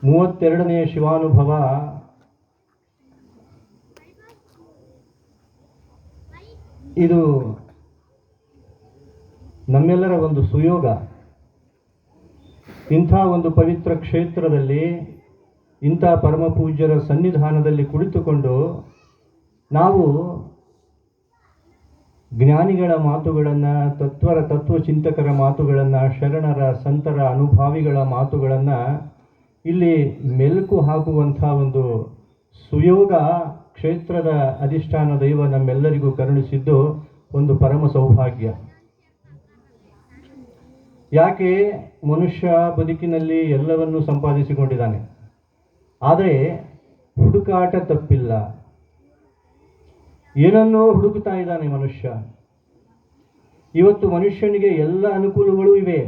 32ನೇ ಶಿವಾನುಭವ ಇದು ನಮ್ಮೆಲ್ಲರ ಒಂದು ಸುಯೋಗ. ಇಂಥ ಒಂದು ಪವಿತ್ರ ಕ್ಷೇತ್ರದಲ್ಲಿ ಇಂಥ ಪರಮ ಪೂಜ್ಯರ ಸನ್ನಿಧಾನದಲ್ಲಿ ಕುಳಿತುಕೊಂಡು ನಾವು ಜ್ಞಾನಿಗಳ ಮಾತುಗಳನ್ನು, ತತ್ವಚಿಂತಕರ ಮಾತುಗಳನ್ನು, ಶರಣರ ಸಂತರ ಅನುಭಾವಿಗಳ ಮಾತುಗಳನ್ನು ಇಲ್ಲಿ ಮೆಲುಕು ಹಾಕುವಂಥ ಒಂದು ಸುಯೋಗ ಕ್ಷೇತ್ರದ ಅಧಿಷ್ಠಾನ ದೈವ ನಮ್ಮೆಲ್ಲರಿಗೂ ಕರುಣಿಸಿದ್ದು ಒಂದು ಪರಮ ಸೌಭಾಗ್ಯ. ಯಾಕೆ ಮನುಷ್ಯ ಬದುಕಿನಲ್ಲಿ ಎಲ್ಲವನ್ನೂ ಸಂಪಾದಿಸಿಕೊಂಡಿದ್ದಾನೆ, ಆದರೆ ಹುಡುಕಾಟ ತಪ್ಪಿಲ್ಲ. ಏನನ್ನೋ ಹುಡುಕುತ್ತಾ ಇದ್ದಾನೆ ಮನುಷ್ಯ. ಇವತ್ತು ಮನುಷ್ಯನಿಗೆ ಎಲ್ಲ ಅನುಕೂಲಗಳು ಇವೆ,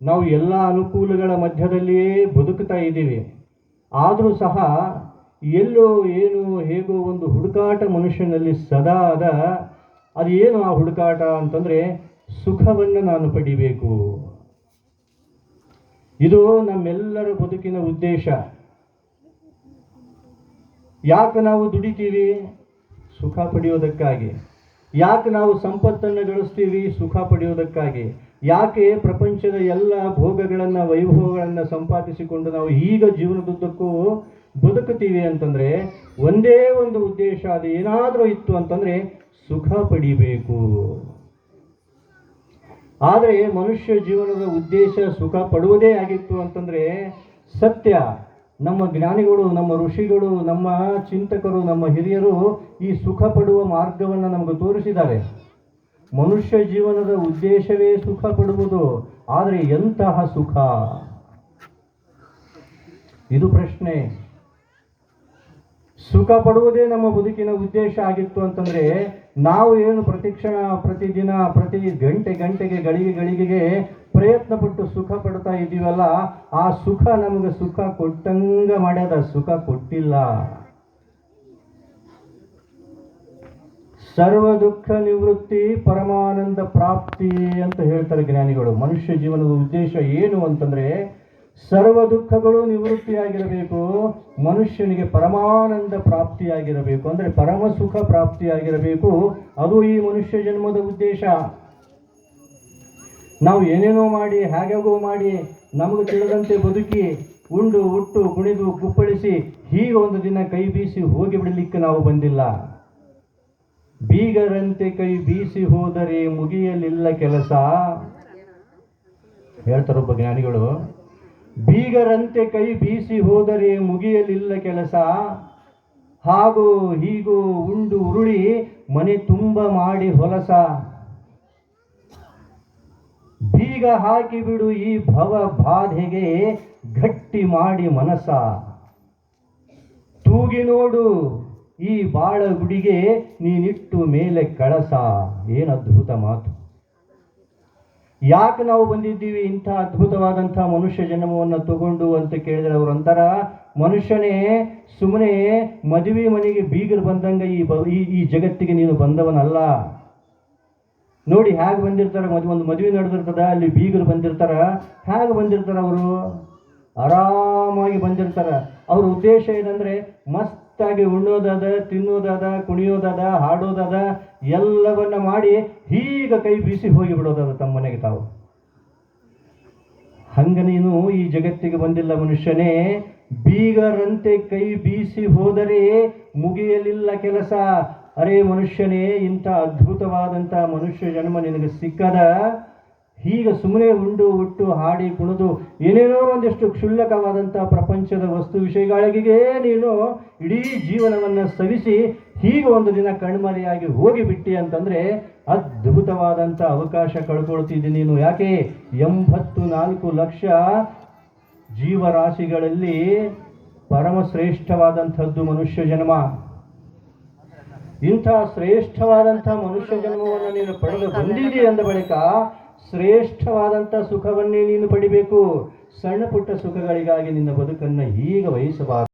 ನಾವು ಎಲ್ಲ ಅನುಕೂಲಗಳ ಮಧ್ಯದಲ್ಲಿಯೇ ಬದುಕುತ್ತಾ ಇದ್ದೀವಿ. ಆದರೂ ಸಹ ಎಲ್ಲೋ ಏನು ಹೇಗೋ ಒಂದು ಹುಡುಕಾಟ ಮನುಷ್ಯನಲ್ಲಿ ಸದಾ ಅದು ಏನು ಆ ಹುಡುಕಾಟ ಅಂತಂದರೆ ಸುಖವನ್ನು ನಾನು ಪಡಿಬೇಕು. ಇದು ನಮ್ಮೆಲ್ಲರ ಬದುಕಿನ ಉದ್ದೇಶ. ಯಾಕೆ ನಾವು ದುಡಿತೀವಿ? ಸುಖ ಪಡೆಯೋದಕ್ಕಾಗಿ. ಯಾಕೆ ನಾವು ಸಂಪತ್ತನ್ನು ಗಳಿಸ್ತೀವಿ? ಸುಖ ಪಡೆಯೋದಕ್ಕಾಗಿ. ಯಾಕೆ ಪ್ರಪಂಚದ ಎಲ್ಲ ಭೋಗಗಳನ್ನು, ವೈಭವಗಳನ್ನು ಸಂಪಾದಿಸಿಕೊಂಡು ನಾವು ಈಗ ಜೀವನದುದ್ದಕ್ಕೂ ಬದುಕುತ್ತೀವಿ ಅಂತಂದರೆ ಒಂದೇ ಒಂದು ಉದ್ದೇಶ, ಅದು ಏನಾದರೂ ಇತ್ತು ಅಂತಂದರೆ ಸುಖ ಪಡಿಬೇಕು. ಆದರೆ ಮನುಷ್ಯ ಜೀವನದ ಉದ್ದೇಶ ಸುಖ ಪಡುವುದೇ ಆಗಿತ್ತು ಅಂತಂದರೆ ಸತ್ಯ. ನಮ್ಮ ಜ್ಞಾನಿಗಳು, ನಮ್ಮ ಋಷಿಗಳು, ನಮ್ಮ ಚಿಂತಕರು, ನಮ್ಮ ಹಿರಿಯರು ಈ ಸುಖ ಪಡುವ ಮಾರ್ಗವನ್ನು ನಮಗೆ ತೋರಿಸಿದ್ದಾರೆ. ಮನುಷ್ಯ ಜೀವನದ ಉದ್ದೇಶವೇ ಸುಖ ಪಡುವುದು. ಆದರೆ ಎಂತಹ ಸುಖ? ಇದು ಪ್ರಶ್ನೆ. ಸುಖ ಪಡುವುದೇ ನಮ್ಮ ಬದುಕಿನ ಉದ್ದೇಶ ಆಗಿತ್ತು ಅಂತಂದರೆ ನಾವು ಏನು ಪ್ರತಿಕ್ಷಣ, ಪ್ರತಿದಿನ, ಪ್ರತಿ ಗಂಟೆಗೆ, ಗಳಿಗೆಗೆ ಪ್ರಯತ್ನ ಪಟ್ಟು ಸುಖ ಪಡ್ತಾ ಇದ್ದೀವಲ್ಲ, ಆ ಸುಖ ನಮಗೆ ಸುಖ ಕೊಟ್ಟಂಗ ಮಾಡ್ಯದ, ಸುಖ ಕೊಟ್ಟಿಲ್ಲ. ಸರ್ವ ದುಃಖ ನಿವೃತ್ತಿ ಪರಮಾನಂದ ಪ್ರಾಪ್ತಿ ಅಂತ ಹೇಳ್ತಾರೆ ಜ್ಞಾನಿಗಳು. ಮನುಷ್ಯ ಜೀವನದ ಉದ್ದೇಶ ಏನು ಅಂತಂದರೆ ಸರ್ವ ದುಃಖಗಳು ನಿವೃತ್ತಿಯಾಗಿರಬೇಕು, ಮನುಷ್ಯನಿಗೆ ಪರಮಾನಂದ ಪ್ರಾಪ್ತಿಯಾಗಿರಬೇಕು, ಅಂದರೆ ಪರಮ ಸುಖ ಪ್ರಾಪ್ತಿಯಾಗಿರಬೇಕು. ಅದು ಈ ಮನುಷ್ಯ ಜನ್ಮದ ಉದ್ದೇಶ. ನಾವು ಏನೇನೋ ಮಾಡಿ, ಹೇಗೋ ಮಾಡಿ, ನಮಗೆ ತಿಳಿದಂತೆ ಬದುಕಿ, ಉಂಡು ಉಟ್ಟು ಕುಣಿದು ಕುಪ್ಪಳಿಸಿ ಹೀಗೆ ಒಂದು ದಿನ ಕೈ ಬೀಸಿ ಹೋಗಿ ಬಿಡಲಿಕ್ಕೆ ನಾವು ಬಂದಿಲ್ಲ. ಬೀಗರಂತೆ ಕೈ ಬೀಸಿ ಹೋದರೆ ಮುಗಿಯಲಿಲ್ಲ ಕೆಲಸ ಹೇಳ್ತಾರೊಬ್ಬ ಜ್ಞಾನಿಗಳು. ಬೀಗರಂತೆ ಕೈ ಬೀಸಿ ಹೋದರೆ ಮುಗಿಯಲಿಲ್ಲ ಕೆಲಸ, ಹಾಗೂ ಹೀಗೂ ಉಂಡು ಉರುಳಿ ಮನೆ ತುಂಬ ಮಾಡಿ ಹೊಲಸ. ಬೀಗ ಹಾಕಿಬಿಡು ಈ ಭವ ಬಾಧೆಗೆ ಗಟ್ಟಿ ಮಾಡಿ ಮನಸ. ತೂಗಿ ನೋಡು ಈ ಬಾಳ ಗುಡಿಗೆ ನೀನಿಟ್ಟು ಮೇಲೆ ಕಳಸ. ಏನು ಅದ್ಭುತ ಮಾತು! ಯಾಕೆ ನಾವು ಬಂದಿದ್ದೀವಿ ಇಂಥ ಅದ್ಭುತವಾದಂಥ ಮನುಷ್ಯ ಜನ್ಮವನ್ನು ತಗೊಂಡು ಅಂತ ಕೇಳಿದರೆ ಅವರಂತರ, ಮನುಷ್ಯನೇ ಸುಮ್ಮನೆ ಮದುವೆ ಮನೆಗೆ ಬೀಗರು ಬಂದಂಗ ಈ ಜಗತ್ತಿಗೆ ನೀನು ಬಂದವನಲ್ಲ. ನೋಡಿ ಹೇಗೆ ಬಂದಿರ್ತಾರೆ, ಒಂದು ಮದುವೆ ನಡೆದಿರ್ತದ, ಅಲ್ಲಿ ಬೀಗರು ಬಂದಿರ್ತಾರ. ಹೇಗೆ ಬಂದಿರ್ತಾರೆ ಅವರು? ಆರಾಮಾಗಿ ಬಂದಿರ್ತಾರೆ. ಅವ್ರ ಉದ್ದೇಶ ಏನಂದರೆ ಮಸ್ತಾಗಿ ಉಣ್ಣೋದಾದ, ತಿನ್ನೋದಾದ, ಕುಣಿಯೋದಾದ, ಹಾಡೋದಾದ, ಎಲ್ಲವನ್ನ ಮಾಡಿ ಹೀಗ ಕೈ ಬೀಸಿ ಹೋಗಿ ಬಿಡೋದಾದ ತಮ್ಮ ಮನೆಗೆ ತಾವು. ಹಂಗ ನೀನು ಈ ಜಗತ್ತಿಗೆ ಬಂದಿಲ್ಲ ಮನುಷ್ಯನೇ. ಬೀಗರಂತೆ ಕೈ ಬೀಸಿ ಹೋದರೆ ಮುಗಿಯಲಿಲ್ಲ ಕೆಲಸ. ಅರೇ ಮನುಷ್ಯನೇ, ಇಂಥ ಅದ್ಭುತವಾದಂಥ ಮನುಷ್ಯ ಜನ್ಮ ನಿನಗೆ ಸಿಕ್ಕದ. ಹೀಗೆ ಸುಮ್ಮನೆ ಉಂಡು ಉಟ್ಟು ಹಾಡಿ ಕುಣಿದು ಏನೇನೋ ಒಂದಿಷ್ಟು ಕ್ಷುಲ್ಲಕವಾದಂಥ ಪ್ರಪಂಚದ ವಸ್ತು ವಿಷಯಗಳಿಗೆ ನೀನು ಇಡೀ ಜೀವನವನ್ನು ಸವಿಸಿ ಹೀಗೆ ಒಂದು ದಿನ ಕಣ್ಮರೆಯಾಗಿ ಹೋಗಿಬಿಟ್ಟಿ ಅಂತಂದರೆ ಅದ್ಭುತವಾದಂಥ ಅವಕಾಶ ಕಳ್ಕೊಳ್ತಿದ್ದಿ ನೀನು. ಯಾಕೆ? 84 ಲಕ್ಷ ಜೀವರಾಶಿಗಳಲ್ಲಿ ಪರಮಶ್ರೇಷ್ಠವಾದಂಥದ್ದು ಮನುಷ್ಯ ಜನ್ಮ. ಇಂಥ ಶ್ರೇಷ್ಠವಾದಂಥ ಮನುಷ್ಯ ಜನ್ಮವನ್ನು ನೀನು ಪಡೆದು ಬಂದಿದ್ದೀ ಅಂದ ಬಳಿಕ ಶ್ರೇಷ್ಠವಾದಂಥ ಸುಖವನ್ನೇ ನೀನು ಪಡಿಬೇಕು. ಸಣ್ಣ ಪುಟ್ಟ ಸುಖಗಳಿಗಾಗಿ ನಿನ್ನ ಬದುಕನ್ನು ಹೀಗೆ ವಹಿಸಬಾರದು.